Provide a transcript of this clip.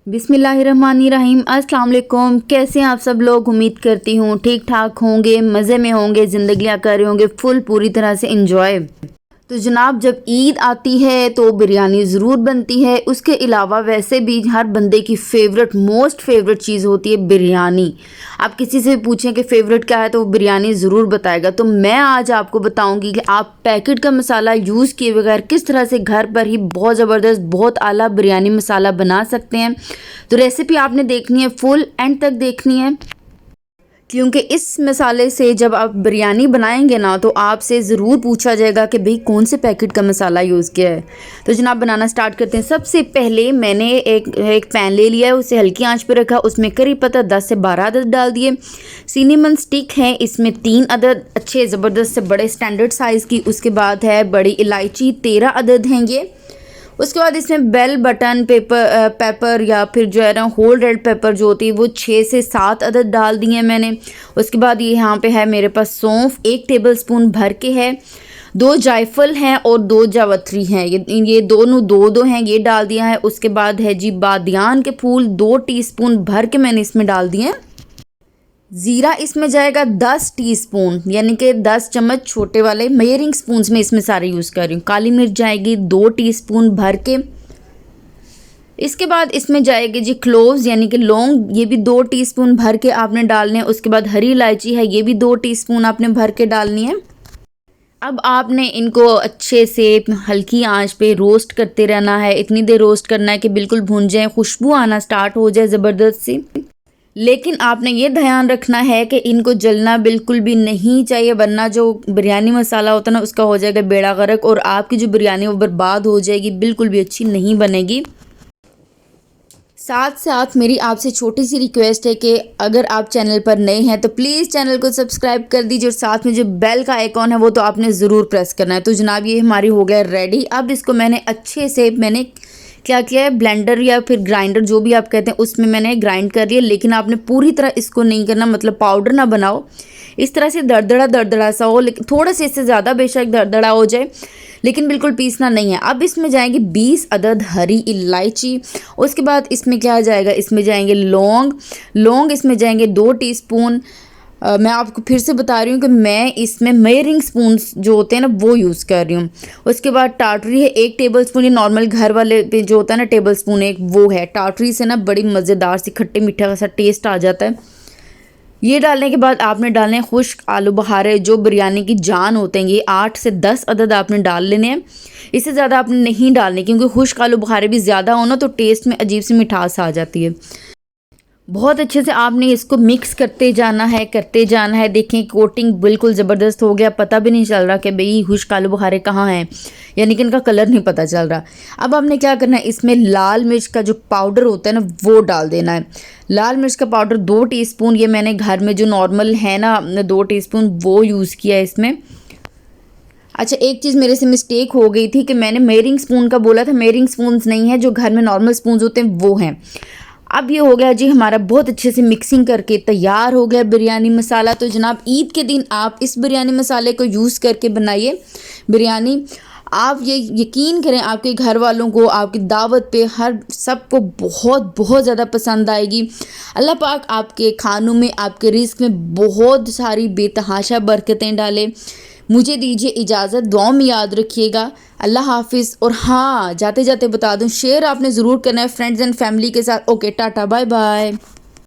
बिस्मिल्लाहिर्रहमानिर्रहीम। अस्सलाम वालेकुम। कैसे हैं आप सब लोग? उम्मीद करती हूँ ठीक ठाक होंगे, मज़े में होंगे, ज़िंदगियाँ कर रहे होंगे फुल पूरी तरह से इंजॉय। तो जनाब, जब ईद आती है तो बिरयानी ज़रूर बनती है। उसके अलावा वैसे भी हर बंदे की फ़ेवरेट मोस्ट फेवरेट चीज़ होती है बिरयानी। आप किसी से पूछें कि फ़ेवरेट क्या है तो वो बिरयानी ज़रूर बताएगा। तो मैं आज आपको बताऊंगी कि आप पैकेट का मसाला यूज़ किए बगैर किस तरह से घर पर ही बहुत ज़बरदस्त बहुत आला बिरयानी मसाला बना सकते हैं। तो रेसिपी आपने देखनी है, फुल एंड तक देखनी है, क्योंकि इस मसाले से जब आप बिरयानी बनाएंगे ना तो आपसे ज़रूर पूछा जाएगा कि भाई कौन से पैकेट का मसाला यूज़ किया है। तो जनाब बनाना स्टार्ट करते हैं। सबसे पहले मैंने एक पैन ले लिया है, उसे हल्की आंच पे रखा, उसमें करी पत्ता 10 से 12 अदद डाल दिए। सिनेमन स्टिक है इसमें 3 अदद अच्छे ज़बरदस्त से बड़े स्टैंडर्ड साइज़ की। उसके बाद है बड़ी इलायची 13 अदद हैं ये। उसके बाद इसमें बेल बटन पेपर या फिर जो है ना होल रेड पेपर जो होती है वो 6 से 7 अदद डाल दिए हैं मैंने। उसके बाद ये यहाँ पे है मेरे पास सौंफ 1 टेबलस्पून भर के है, 2 जायफल हैं और 2 जावित्री हैं, ये दोनों दो हैं, ये डाल दिया है। उसके बाद है जी बादियान के फूल 2 टीस्पून भर के मैंने इसमें डाल दिए हैं। ज़ीरा इसमें जाएगा 10 टीस्पून, यानी कि 10 चम्मच छोटे वाले मेजरिंग स्पून्स में इसमें सारे यूज़ कर रही हूँ। काली मिर्च जाएगी 2 टीस्पून भर के। इसके बाद इसमें जाएगी जी क्लोव्स यानी कि लौंग, ये भी 2 टीस्पून भर के आपने डालने हैं। उसके बाद हरी इलायची है, ये भी 2 टीस्पून आपने भर के डालनी है। अब आपने इनको अच्छे से हल्की आंच पे रोस्ट करते रहना है। इतनी देर रोस्ट करना है कि बिल्कुल भून जाए, खुशबू आना स्टार्ट हो जाए ज़बरदस्त सी। लेकिन आपने ये ध्यान रखना है कि इनको जलना बिल्कुल भी नहीं चाहिए, वरना जो बिरयानी मसाला होता है ना उसका हो जाएगा बेड़ा गर्क और आपकी जो बिरयानी वो बर्बाद हो जाएगी, बिल्कुल भी अच्छी नहीं बनेगी। साथ साथ मेरी आपसे छोटी सी रिक्वेस्ट है कि अगर आप चैनल पर नए हैं तो प्लीज़ चैनल को सब्सक्राइब कर दीजिए और साथ में जो बेल का आइकॉन है वो तो आपने ज़रूर प्रेस करना है। तो जनाब ये हमारी हो गया रेडी। अब इसको मैंने अच्छे से क्या किया है, ब्लेंडर या फिर ग्राइंडर जो भी आप कहते हैं उसमें मैंने ग्राइंड कर लिया। लेकिन आपने पूरी तरह इसको नहीं करना, मतलब पाउडर ना बनाओ, इस तरह से दरदड़ा सा हो, लेकिन थोड़ा सा इससे ज़्यादा बेशक दरदड़ा हो जाए, लेकिन बिल्कुल पीसना नहीं है। अब इसमें जाएंगे 20 अदद हरी इलायची। उसके बाद इसमें क्या जाएगा, इसमें जाएंगे लौंग इसमें जाएंगे 2 टीस्पून। मैं आपको फिर से बता रही हूँ कि मैं इसमें मेजरिंग स्पून्स जो होते हैं ना वो यूज़ कर रही हूँ। उसके बाद टाटरी है 1 टेबलस्पून, ये नॉर्मल घर वाले पे जो होता है ना टेबलस्पून एक वो है। टाटरी से ना बड़ी मज़ेदार सी खट्टे मीठा सा टेस्ट आ जाता है। ये डालने के बाद आपने डालने हैं खुश्क आलू बहारे जो बिरयानी की जान होते हैं, ये 8 से 10 अदद आपने डाल लेने हैं। इससे ज़्यादा आपने नहीं डालने, क्योंकि खुश्क आलू बहारे भी ज़्यादा हो ना तो टेस्ट में अजीब सी मिठास आ जाती है। बहुत अच्छे से आपने इसको मिक्स करते जाना है। देखें कोटिंग बिल्कुल ज़बरदस्त हो गया, पता भी नहीं चल रहा कि भाई खुश्क आलू बुखारे कहाँ हैं, यानी कि इनका कलर नहीं पता चल रहा। अब आपने क्या करना है, इसमें लाल मिर्च का जो पाउडर होता है ना वो डाल देना है। लाल मिर्च का पाउडर 2 टीस्पून, ये मैंने घर में जो नॉर्मल है ना 2 टीस्पून वो यूज़ किया है इसमें। अच्छा, एक चीज़ मेरे से मिस्टेक हो गई थी कि मैंने मेजरिंग स्पून का बोला था, मेजरिंग स्पून्स नहीं है, जो घर में नॉर्मल स्पून्स होते हैं वो हैं। अब ये हो गया जी हमारा बहुत अच्छे से मिक्सिंग करके तैयार हो गया बिरयानी मसाला। तो जनाब ईद के दिन आप इस बिरयानी मसाले को यूज़ करके बनाइए बिरयानी। आप ये यकीन करें आपके घर वालों को आपकी दावत पे हर सबको बहुत बहुत ज़्यादा पसंद आएगी। अल्लाह पाक आपके खानों में आपके रिज़्क़ में बहुत सारी बेतहाशा बरकतें डाले। मुझे दीजिए इजाज़त, दुआ में याद रखिएगा। अल्लाह हाफिज़। और हाँ, जाते जाते बता दूं शेयर आपने ज़रूर करना है फ्रेंड्स एंड फैमिली के साथ। Okay, tata bye bye.